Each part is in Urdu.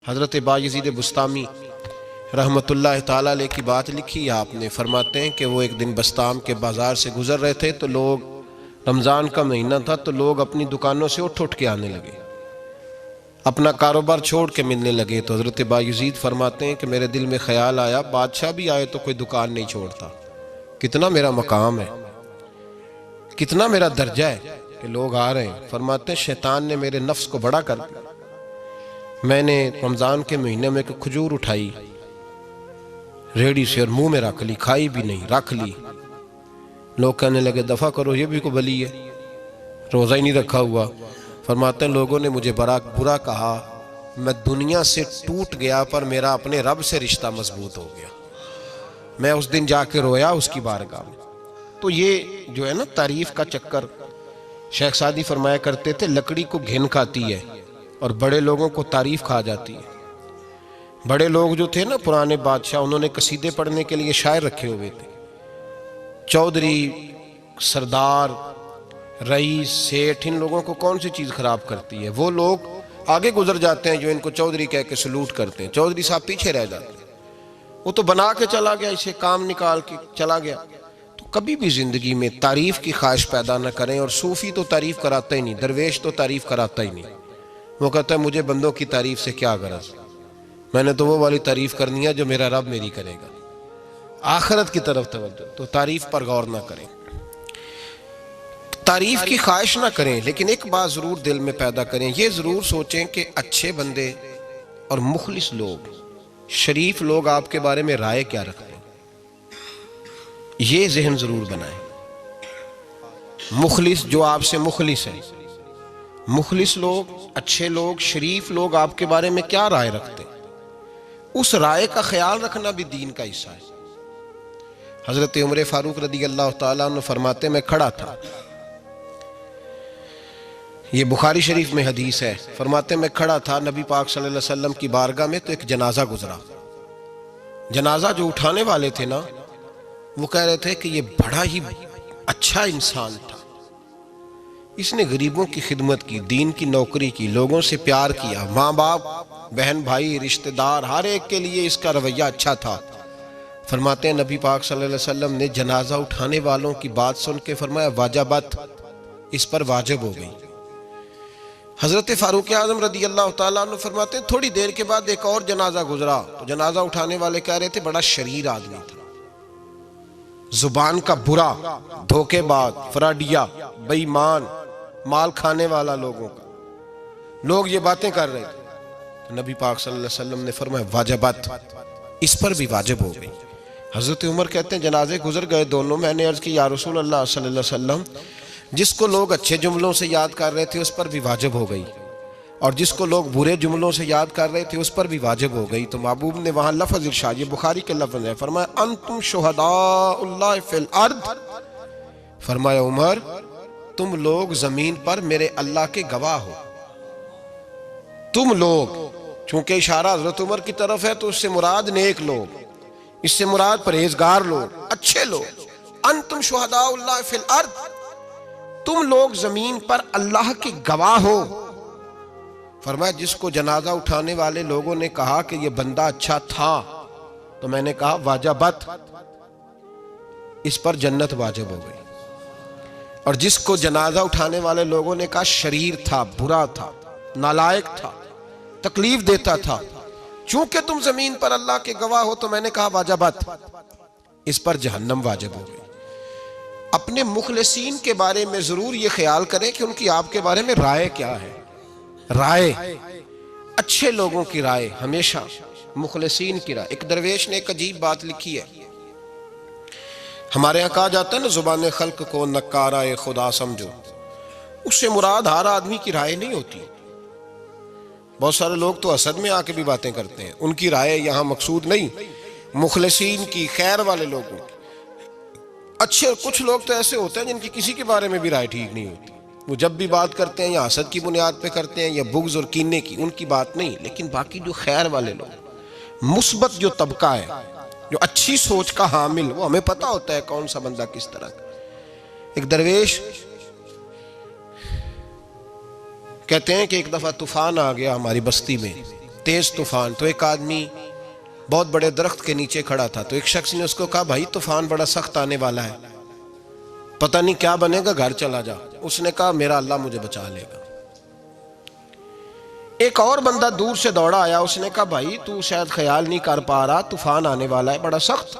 حضرت بایزید بسطامی رحمۃ اللہ تعالیٰ علیہ کی بات لکھی آپ نے، فرماتے ہیں کہ وہ ایک دن بسطام کے بازار سے گزر رہے تھے تو لوگ، رمضان کا مہینہ تھا تو لوگ اپنی دکانوں سے اٹھ کے آنے لگے، اپنا کاروبار چھوڑ کے ملنے لگے۔ تو حضرت بایزید فرماتے ہیں کہ میرے دل میں خیال آیا، بادشاہ بھی آئے تو کوئی دکان نہیں چھوڑتا، کتنا میرا مقام ہے، کتنا میرا درجہ ہے کہ لوگ آ رہے ہیں۔ فرماتے ہیں شیطان نے میرے نفس کو بڑا کر دیا، میں نے رمضان کے مہینے میں ایک کھجور اٹھائی ریڑھی سے اور منہ میں رکھ لی، کھائی بھی نہیں، رکھ لی۔ لوگ کہنے لگے دفع کرو، یہ بھی کو بلی ہے، روزہ ہی نہیں رکھا ہوا۔ فرماتے ہیں لوگوں نے مجھے برا کہا، میں دنیا سے ٹوٹ گیا پر میرا اپنے رب سے رشتہ مضبوط ہو گیا۔ میں اس دن جا کے رویا اس کی بارگاہ میں۔ تو یہ جو ہے نا تعریف کا چکر، شیخ سعدی فرمایا کرتے تھے لکڑی کو گھن کھاتی ہے اور بڑے لوگوں کو تعریف کھا جاتی ہے۔ بڑے لوگ جو تھے نا پرانے بادشاہ، انہوں نے قصیدے پڑھنے کے لیے شاعر رکھے ہوئے تھے، چودھری، سردار، رئیس، سیٹھ، ان لوگوں کو کون سی چیز خراب کرتی ہے؟ وہ لوگ آگے گزر جاتے ہیں جو ان کو چودھری کہہ کے سلوٹ کرتے ہیں، چودھری صاحب پیچھے رہ جاتے ہیں، وہ تو بنا کے چلا گیا، اسے کام نکال کے چلا گیا۔ تو کبھی بھی زندگی میں تعریف کی خواہش پیدا نہ کریں، اور صوفی تو تعریف کراتا ہی نہیں، درویش تو تعریف کراتا ہی نہیں، وہ کہتا ہے مجھے بندوں کی تعریف سے کیا غرض، میں نے تو وہ والی تعریف کرنی ہے جو میرا رب میری کرے گا۔ آخرت کی طرف توجہ، تو تعریف پر غور نہ کریں، تعریف کی خواہش نہ کریں، لیکن ایک بات ضرور دل میں پیدا کریں، یہ ضرور سوچیں کہ اچھے بندے اور مخلص لوگ، شریف لوگ آپ کے بارے میں رائے کیا رکھتے ہیں، یہ ذہن ضرور بنائیں۔ مخلص جو آپ سے مخلص ہے، مخلص لوگ، اچھے لوگ، شریف لوگ آپ کے بارے میں کیا رائے رکھتے ہیں، اس رائے کا خیال رکھنا بھی دین کا حصہ ہے۔ حضرت عمر فاروق رضی اللہ تعالیٰ عنہ فرماتے میں کھڑا تھا، یہ بخاری شریف میں حدیث ہے، فرماتے میں کھڑا تھا نبی پاک صلی اللہ علیہ وسلم کی بارگاہ میں تو ایک جنازہ گزرا۔ جنازہ جو اٹھانے والے تھے نا، وہ کہہ رہے تھے کہ یہ بڑا ہی اچھا انسان تھا، اس نے غریبوں کی خدمت کی، دین کی نوکری کی، لوگوں سے پیار کیا، ماں باپ، بہن بھائی، رشتہ دار، ہر ایک کے لیے اس کا رویہ اچھا تھا۔ فرماتے ہیں نبی پاک صلی اللہ علیہ وسلم نے جنازہ اٹھانے والوں کی بات سن کے فرمایا واجبت، اس پر واجب ہو گئی۔ حضرت فاروق اعظم رضی اللہ تعالیٰ عنہ فرماتے ہیں تھوڑی دیر کے بعد ایک اور جنازہ گزرا، تو جنازہ اٹھانے والے کہہ رہے تھے بڑا شریر آدمی تھا، زبان کا برا، دھوکے باز، فراڈیا، بے ایمان، مال کھانے والا لوگوں کا، لوگ یہ باتیں کر رہے تھے۔ نبی پاک صلی اللہ علیہ وسلم نے فرمایا واجبت، اس پر بھی واجب ہو گئی۔ حضرت عمر کہتے ہیں جنازے گزر گئے دونوں، میں نے عرض کی یا رسول اللہ صلی اللہ علیہ وسلم، جس کو لوگ اچھے جملوں سے یاد کر رہے تھے اس پر بھی واجب ہو گئی، اور جس کو لوگ برے جملوں سے یاد کر رہے تھے اس پر بھی واجب ہو گئی۔ تو محبوب نے وہاں لفظ ارشاد، یہ بخاری کے لفظ ہے، فرمایا انتم شہداء اللہ فی الارض، فرمایا عمر تم لوگ زمین پر میرے اللہ کے گواہ ہو، تم لوگ، چونکہ اشارہ حضرت عمر کی طرف ہے تو اس سے مراد نیک لوگ، اس سے مراد پرہیزگار لوگ، اچھے لوگ، انتم شہداء اللہ فی الارض، تم لوگ زمین پر اللہ کے گواہ ہو۔ فرمایا جس کو جنازہ اٹھانے والے لوگوں نے کہا کہ یہ بندہ اچھا تھا، تو میں نے کہا واجبت، اس پر جنت واجب ہو گئی، اور جس کو جنازہ اٹھانے والے لوگوں نے کہا شریر تھا، برا تھا، نالائق تھا، تکلیف دیتا تھا، چونکہ تم زمین پر اللہ کے گواہ ہو، تو میں نے کہا واجبت، اس پر جہنم واجب ہو گئی۔ اپنے مخلصین کے بارے میں ضرور یہ خیال کریں کہ ان کی آپ کے بارے میں رائے کیا ہے، رائے، اچھے لوگوں کی رائے، ہمیشہ مخلصین کی رائے۔ ایک درویش نے ایک عجیب بات لکھی ہے، ہمارے یہاں کہا جاتا ہے نا زبان خلق کو نکارہ خدا سمجھو، اس سے مراد ہر آدمی کی رائے نہیں ہوتی، بہت سارے لوگ تو حسد میں آ کے بھی باتیں کرتے ہیں، ان کی رائے یہاں مقصود نہیں، مخلصین کی، خیر والے لوگوں کی۔ اچھے کچھ لوگ تو ایسے ہوتے ہیں جن کی کسی کے بارے میں بھی رائے ٹھیک نہیں ہوتی، وہ جب بھی بات کرتے ہیں یا حسد کی بنیاد پہ کرتے ہیں یا بغض اور کینے کی، ان کی بات نہیں، لیکن باقی جو خیر والے لوگ، مثبت جو طبقہ ہے، جو اچھی سوچ کا حامل، وہ ہمیں پتہ ہوتا ہے کون سا بندہ کس طرح کا۔ ایک درویش کہتے ہیں کہ ایک دفعہ طوفان آ گیا ہماری بستی میں، تیز طوفان. تو ایک آدمی بہت بڑے درخت کے نیچے کھڑا تھا, تو ایک شخص نے اس کو کہا بھائی طوفان بڑا سخت آنے والا ہے, پتہ نہیں کیا بنے گا, گھر چلا جا. اس نے کہا میرا اللہ مجھے بچا لے گا. ایک اور بندہ دور سے دوڑا آیا, اس نے کہا بھائی تو شاید خیال نہیں کر پا رہا, طوفان آنے والا ہے بڑا سخت,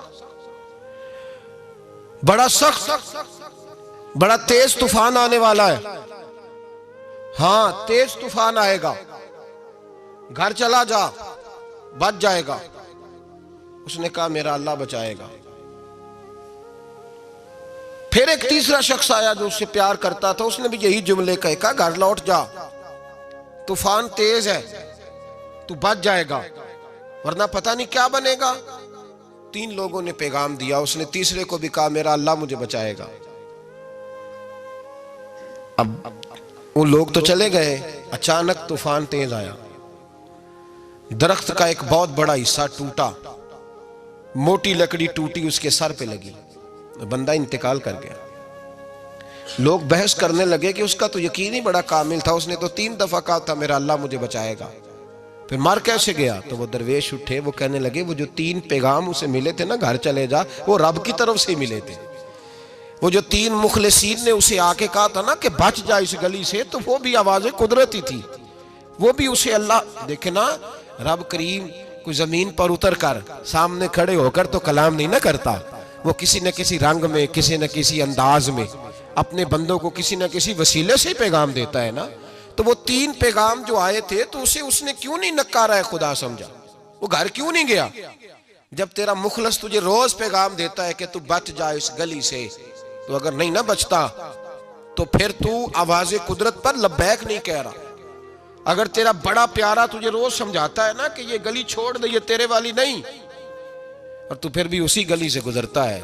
بڑا تیز طوفان آنے والا ہے. ہاں تیز طوفان آئے گا, گھر چلا جا, بچ جائے گا. اس نے کہا میرا اللہ بچائے گا. پھر ایک تیسرا شخص آیا جو اس سے پیار کرتا تھا, اس نے بھی یہی جملے کہا گھر لوٹ جا, طوفان تیز ہے, تو بچ جائے گا ورنہ پتہ نہیں کیا بنے گا. 3 لوگوں نے پیغام دیا, اس نے تیسرے کو بھی کہا میرا اللہ مجھے بچائے گا. اب وہ لوگ تو چلے گئے, اچانک طوفان تیز آیا, درخت کا ایک بہت بڑا حصہ ٹوٹا, موٹی لکڑی ٹوٹی اس کے سر پہ لگی, بندہ انتقال کر گیا. لوگ بحث کرنے لگے کہ اس کا تو یقین ہی بڑا کامل تھا, اس نے تو 3 دفعہ کہا تھا میرا اللہ مجھے بچائے گا, پھر مر کیسے گیا؟ تو وہ درویش اٹھے, وہ کہنے لگے وہ جو 3 پیغام اسے ملے تھے نا گھر چلے جا, وہ رب کی طرف سے ملے تھے. وہ جو 3 مخلصین نے اسے آ کے کہا تھا نا کہ بچ جا اس گلی سے, تو وہ بھی آواز قدرتی تھی, وہ بھی اسے اللہ دیکھے نا. رب کریم کوئی زمین پر اتر کر سامنے کھڑے ہو کر تو کلام نہیں نہ کرتا, وہ کسی نہ کسی رنگ میں, کسی نہ کسی انداز میں اپنے بندوں کو کسی نہ کسی وسیلے سے پیغام دیتا ہے نا. تو وہ 3 پیغام جو آئے تھے تو اسے اس نے کیوں نہیں نکارا ہے خدا سمجھا, وہ گھر کیوں نہیں گیا؟ جب تیرا مخلص تجھے روز پیغام دیتا ہے کہ تو بچ جا اس گلی سے, تو اگر نہیں نہ بچتا تو پھر تو آواز قدرت پر لبیک نہیں کہہ رہا. اگر تیرا بڑا پیارا تجھے روز سمجھاتا ہے نا کہ یہ گلی چھوڑ دے, یہ تیرے والی نہیں, اور تو پھر بھی اسی گلی سے گزرتا ہے,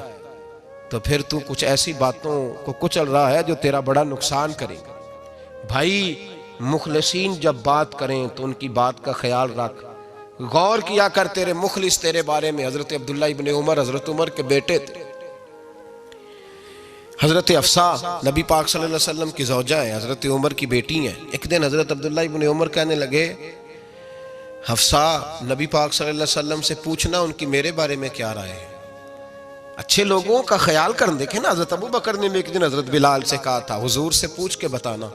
تو پھر تو کچھ ایسی باتوں کو کچل رہا ہے جو تیرا بڑا نقصان کرے گا. بھائی مخلصین جب بات کریں تو ان کی بات کا خیال رکھ, غور کیا کر. تیرے مخلص تیرے بارے میں حضرت عبداللہ ابن عمر, حضرت عمر کے بیٹے تھے, حضرت حفصہ نبی پاک صلی اللہ علیہ وسلم کی زوجہ ہے, حضرت عمر کی بیٹی ہیں. ایک دن حضرت عبداللہ ابن عمر کہنے لگے حفصہ نبی پاک صلی اللہ علیہ وسلم سے پوچھنا ان کی میرے بارے میں کیا رائے ہے, اچھے لوگوں کا خیال کر. دیکھیں نا حضرت ابو بکر نے بھی ایک دن حضرت بلال سے کہا تھا حضور سے پوچھ کے بتانا,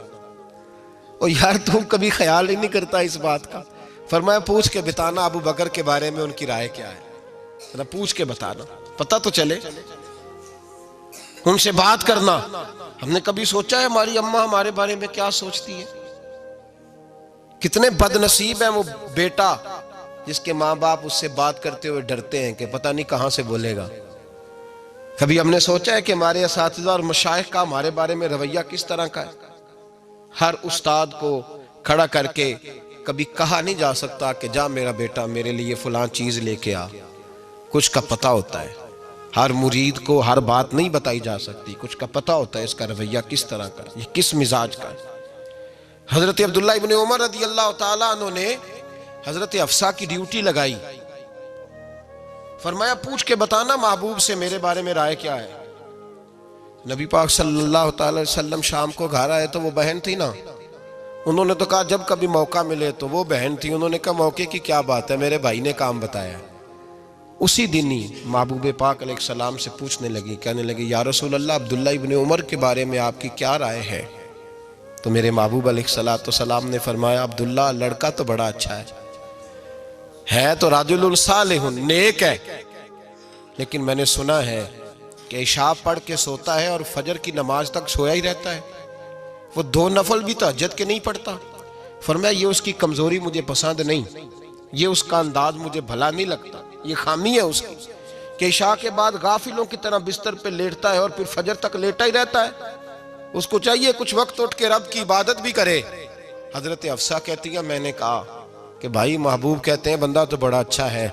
اور یار تم کبھی خیال ہی نہیں کرتا اس بات کا. فرمایا پوچھ کے بتانا ابو بکر کے بارے میں ان کی رائے کیا ہے, پوچھ کے بتانا, پتہ تو چلے, ان سے بات کرنا. ہم نے کبھی سوچا ہے ہماری اماں ہمارے بارے میں کیا سوچتی ہے؟ کتنے بد نصیب ہیں وہ بیٹا جس کے ماں باپ اس سے بات کرتے ہوئے ڈرتے ہیں کہ پتہ نہیں کہاں سے بولے گا. کبھی ہم نے سوچا ہے کہ ہمارے اساتذہ اور مشائخ کا ہمارے بارے میں رویہ کس طرح کا ہے؟ ہر استاد کو کھڑا کر کے کبھی کہا نہیں جا سکتا کہ جا میرا بیٹا میرے لیے فلاں چیز لے کے آ, کچھ کا پتہ ہوتا ہے. ہر مرید کو ہر بات نہیں بتائی جا سکتی, کچھ کا پتہ ہوتا ہے اس کا رویہ کس طرح کا, یہ کس مزاج کا ہے. حضرت عبداللہ ابن عمر رضی اللہ تعالیٰ عنہ نے حضرت حفصہ کی ڈیوٹی لگائی, فرمایا پوچھ کے بتانا محبوب سے میرے بارے میں رائے کیا ہے. نبی پاک صلی اللہ تعالی وسلم شام کو گھر آئے تو وہ بہن تھی نا, انہوں نے تو کہا جب کبھی موقع ملے تو وہ بہن تھی, انہوں نے کہا موقع کی کیا بات ہے, میرے بھائی نے کام بتایا. اسی دن ہی محبوب پاک علیہ السلام سے پوچھنے لگی, کہنے لگی یا رسول اللہ عبداللہ ابن عمر کے بارے میں آپ کی کیا رائے ہے؟ تو میرے محبوب علیہ السلام نے فرمایا عبداللہ لڑکا تو بڑا اچھا ہے تو رجل صالح نیک ہے, لیکن میں نے سنا ہے کہ عشاء پڑھ کے سوتا ہے اور فجر کی نماز تک سویا ہی رہتا ہے, وہ 2 نفل بھی تہجد کے نہیں پڑھتا. فرمایا یہ اس کی کمزوری مجھے پسند نہیں, یہ اس کا انداز مجھے بھلا نہیں لگتا, یہ خامی ہے اس کی کہ عشاء کے بعد غافلوں کی طرح بستر پہ لیٹتا ہے اور پھر فجر تک لیٹا ہی رہتا ہے. اس کو چاہیے کچھ وقت اٹھ کے رب کی عبادت بھی کرے. حضرت حفصہ کہتی ہے میں نے کہا کہ بھائی محبوب کہتے ہیں بندہ تو بڑا اچھا ہے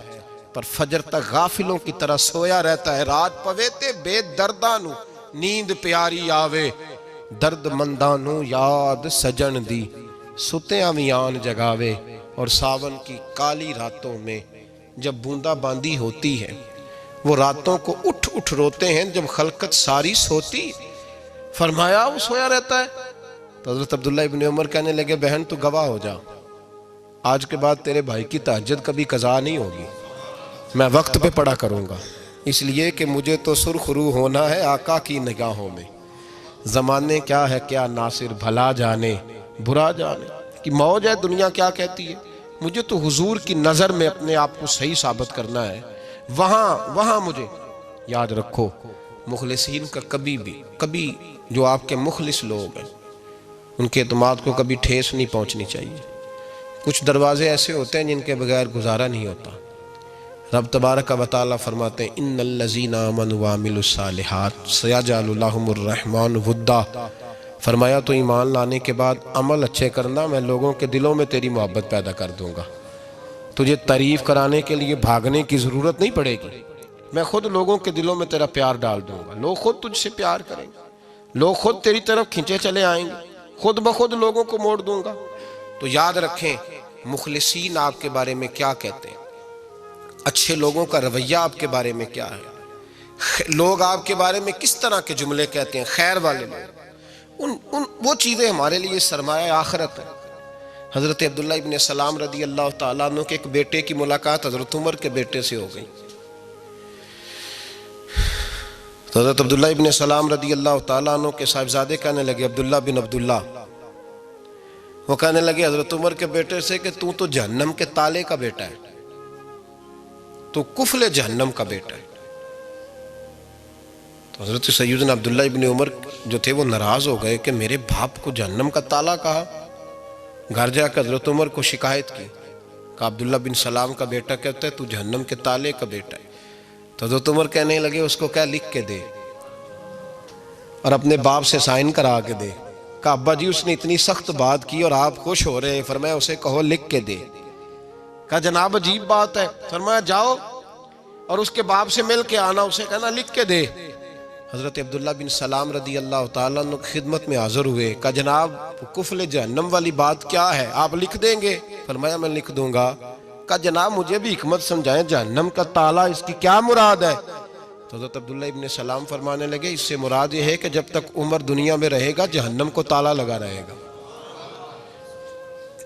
پر فجر تک غافلوں کی طرح سویا رہتا ہے. رات پویتے بے دردانو نیند پیاری آوے, درد مندانو یاد سجن دی ستیاں میان جگاوے. اور ساون کی کالی راتوں میں جب بوندا باندی ہوتی ہے وہ راتوں کو اٹھ اٹھ روتے ہیں جب خلقت ساری سوتی. فرمایا وہ سویا رہتا ہے. تو حضرت عبداللہ ابن عمر کہنے لگے بہن تو گواہ ہو جا, آج کے بعد تیرے بھائی کی تہجد کبھی قضا نہیں ہوگی، میں وقت پہ پڑھا کروں گا، اس لیے کہ مجھے تو سرخ رو ہونا ہے آقا کی نگاہوں میں۔ زمانے کیا ہے کیا ناصر، بھلا جانے برا جانے کہ موج ہے دنیا کیا کہتی ہے، مجھے تو حضور کی نظر میں اپنے آپ کو صحیح ثابت کرنا ہے۔ وہاں مجھے یاد رکھو، مخلصین کا کبھی جو آپ کے مخلص لوگ ہیں ان کے اعتماد کو کبھی ٹھیس نہیں پہنچنی چاہیے۔ کچھ دروازے ایسے ہوتے ہیں جن کے بغیر گزارا نہیں ہوتا۔ رب تبارک و تعالیٰ فرماتے ہیں ان الذین آمنوا وعملوا الصالحات سیجعل لهم الرحمن ودا، فرمایا تو ایمان لانے کے بعد عمل اچھے کرنا، میں لوگوں کے دلوں میں تیری محبت پیدا کر دوں گا۔ تجھے تعریف کرانے کے لیے بھاگنے کی ضرورت نہیں پڑے گی، میں خود لوگوں کے دلوں میں تیرا پیار ڈال دوں گا، لوگ خود تجھ سے پیار کریں گے، لوگ خود تیری طرف کھنچے چلے آئیں گے، خود بخود لوگوں کو موڑ دوں گا۔ تو یاد رکھیں مخلصین آپ کے بارے میں کیا کہتے ہیں، اچھے لوگوں کا رویہ آپ کے بارے میں کیا ہے، لوگ آپ کے بارے میں کس طرح کے جملے کہتے ہیں، خیر والے لوگ، وہ چیزیں ہمارے لیے سرمایہ آخرت ہے۔ حضرت عبداللہ ابن سلام رضی اللہ تعالیٰ عنہ کے ایک بیٹے کی ملاقات حضرت عمر کے بیٹے سے ہو گئی۔ تو حضرت عبداللہ ابن سلام رضی اللہ تعالیٰ عنہ کے صاحبزادے کہنے لگے عبداللہ بن عبداللہ، وہ کہنے لگے حضرت عمر کے بیٹے سے کہ تو جہنم کے تالے کا بیٹا ہے، تو کفل جہنم کا بیٹا ہے۔ تو حضرت سیدنا عبداللہ ابن عمر جو تھے وہ ناراض ہو گئے کہ میرے باپ کو جہنم کا تالا کہا۔ گھر جا کر حضرت عمر کو شکایت کی کہ عبداللہ بن سلام کا بیٹا کہتا ہے تو جہنم کے تالے کا بیٹا ہے۔ تو حضرت عمر کہنے لگے اس کو کیا لکھ کے دے اور اپنے باپ سے سائن کرا کے دے۔ کہا ابا جی اس نے اتنی سخت بات کی اور آپ خوش ہو رہے ہیں، فرمایا اسے کہو لکھ کے دے۔ کہا جناب عجیب بات ہے، فرمایا جاؤ اور اس کے باپ سے مل کے آنا، اسے کہنا لکھ کے دے۔ حضرت عبداللہ بن سلام رضی اللہ تعالیٰ عنہ کی خدمت میں حاضر ہوئے، کہا جناب کفل جہنم والی بات کیا ہے، آپ لکھ دیں گے؟ فرمایا میں لکھ دوں گا۔ کہا جناب مجھے بھی حکمت سمجھائیں، جہنم کا تالا اس کی کیا مراد ہے؟ تو حضرت عبداللہ ابن سلام فرمانے لگے اس سے مراد یہ ہے کہ جب تک عمر دنیا میں رہے گا جہنم کو تالا لگا رہے گا،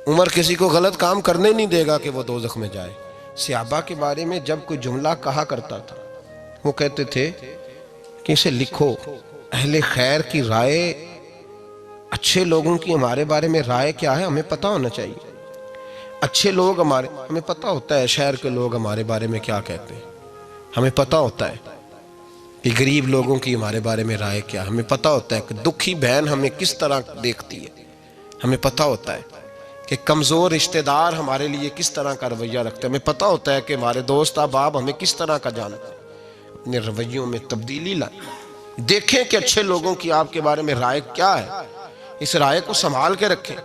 عمر کسی کو غلط کام کرنے نہیں دے گا کہ وہ دوزخ میں جائے۔ صحابہ کے بارے میں جب کوئی جملہ کہا کرتا تھا وہ کہتے تھے کہ اسے لکھو، اہل خیر کی رائے، اچھے لوگوں کی ہمارے بارے میں رائے کیا ہے ہمیں پتہ ہونا چاہیے۔ اچھے لوگ ہمیں پتہ ہوتا ہے شہر کے لوگ ہمارے بارے میں کیا کہتے ہیں، ہمیں پتہ ہوتا ہے کہ غریب لوگوں کی ہمارے بارے میں رائے کیا، ہمیں پتہ ہوتا ہے کہ دکھی بہن ہمیں کس طرح دیکھتی ہے، ہمیں پتہ ہوتا ہے کہ کمزور رشتہ دار ہمارے لیے کس طرح کا رویہ رکھتے ہیں، ہمیں پتہ ہوتا ہے کہ ہمارے دوست احباب ہمیں کس طرح کا جانتے ہیں۔ اپنے رویوں میں تبدیلی لائیں، دیکھیں کہ اچھے لوگوں کی آپ کے بارے میں رائے کیا ہے، اس رائے کو سنبھال کے رکھیں۔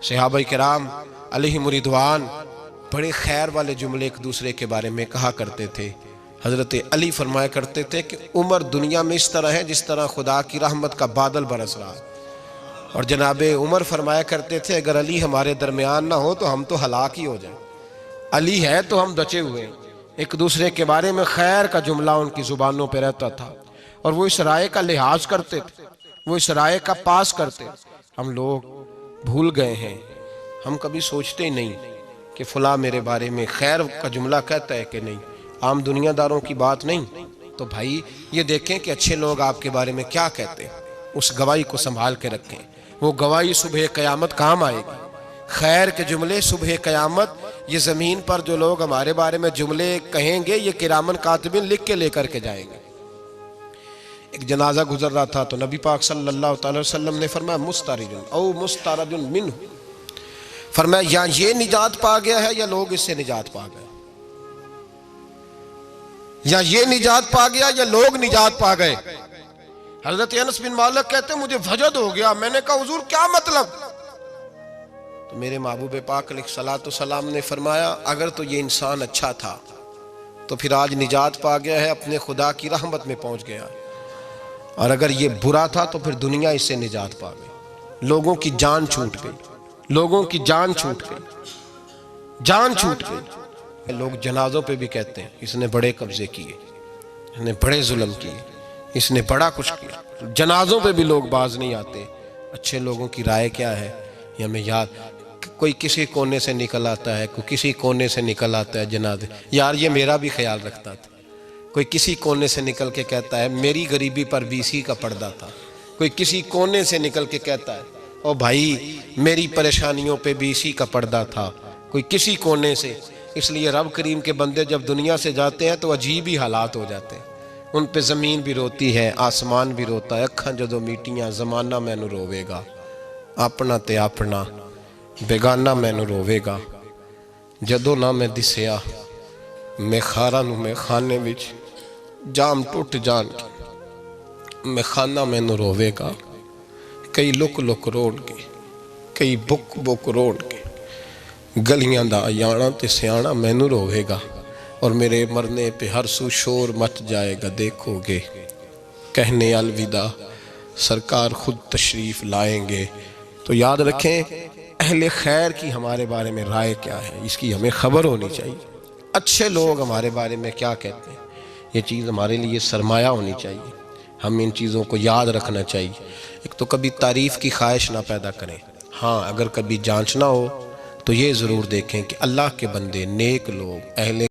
صحابہ کرام علیہم رضوان بڑے خیر والے جملے ایک دوسرے کے بارے میں کہا کرتے تھے۔ حضرت علی فرمایا کرتے تھے کہ عمر دنیا میں اس طرح ہے جس طرح خدا کی رحمت کا بادل برس رہا ہے، اور جناب عمر فرمایا کرتے تھے اگر علی ہمارے درمیان نہ ہو تو ہم تو ہلاک ہی ہو جائیں، علی ہے تو ہم بچے ہوئے ہیں۔ ایک دوسرے کے بارے میں خیر کا جملہ ان کی زبانوں پہ رہتا تھا، اور وہ اس رائے کا لحاظ کرتے تھے، وہ اس رائے کا پاس کرتے۔ ہم لوگ بھول گئے ہیں، ہم کبھی سوچتے ہی نہیں کہ فلاں میرے بارے میں خیر کا جملہ کہتا ہے کہ نہیں، عام دنیا داروں کی بات نہیں۔ تو بھائی یہ دیکھیں کہ اچھے لوگ آپ کے بارے میں کیا کہتے ہیں، اس گواہی کو سنبھال کے رکھیں، وہ گواہی صبح قیامت کام آئے گی۔ خیر کے جملے صبح قیامت، یہ زمین پر جو لوگ ہمارے بارے میں جملے کہیں گے یہ کرامن کاتبین لکھ کے لے کر کے جائیں گے۔ ایک جنازہ گزر رہا تھا تو نبی پاک صلی اللہ علیہ وسلم نے فرمایا مسترج او مسترج منہ، فرمایا یا یہ نجات پا گیا ہے یا لوگ اس سے نجات پا گئے، یا یہ نجات پا گیا یا لوگ نجات پا گئے۔ حضرت انس بن مالک کہتے ہیں مجھے وجد ہو گیا، میں نے کہا حضور کیا مطلب؟ تو میرے محبوب پاک علیہ الصلوۃ والسلام نے فرمایا اگر تو یہ انسان اچھا تھا تو پھر آج نجات پا گیا ہے، اپنے خدا کی رحمت میں پہنچ گیا، اور اگر یہ برا تھا تو پھر دنیا اس سے نجات پا گئی۔ لوگوں کی جان چھوٹ گئی، لوگوں کی جان چھوٹ گئی، جان چھوٹ گئی۔ لوگ جنازوں پہ بھی کہتے ہیں اس نے بڑے قبضے کیے، اس نے بڑے ظلم کیے، اس نے بڑا کچھ کیا۔ جنازوں پہ بھی لوگ باز نہیں آتے۔ اچھے لوگوں کی رائے کیا ہے یہ ہمیں یاد، کوئی کسی کونے سے نکل آتا ہے، کوئی کسی کونے سے نکل آتا ہے جنازے. یار یہ میرا بھی خیال رکھتا تھا. کوئی کسی کونے سے نکل کے کہتا ہے میری غریبی پر BC کا پردہ تھا. کوئی کسی کونے سے نکل کے کہتا ہے او بھائی میری پریشانیوں پہ BC کا پردہ تھا. کوئی کسی کونے سے. اس لیے رب کریم کے بندے جب دنیا سے جاتے ہیں تو عجیب ہی حالات ہو جاتے ہیں. ان پہ زمین بھی روتی ہے، آسمان بھی روتا ہے. اکھاں جدو میٹیاں زمانہ مینوں روے گا، اپنا تے اپنا بیگانہ مینوں روے گا. جدو نہ میں دسیا میں خاراں نوں میں خانے وچ جام ٹوٹ جان کے میں خانہ مینوں روے گا. کئی لک لک روڑ کے، کئی بک بک روڑ کے گلیاں دا یانا تے سیانا مینوں روے گا. اور میرے مرنے پہ ہر سو شور مچ جائے گا. دیکھو گے کہنے الوداع سرکار خود تشریف لائیں گے. تو یاد رکھیں اہل خیر کی ہمارے بارے میں رائے کیا ہے، اس کی ہمیں خبر ہونی چاہیے. اچھے لوگ ہمارے بارے میں کیا کہتے ہیں، یہ چیز ہمارے لیے سرمایہ ہونی چاہیے. ہم ان چیزوں کو یاد رکھنا چاہیے. ایک تو کبھی تعریف کی خواہش نہ پیدا کریں. ہاں اگر کبھی جانچنا ہو تو یہ ضرور دیکھیں کہ اللہ کے بندے، نیک لوگ، اہل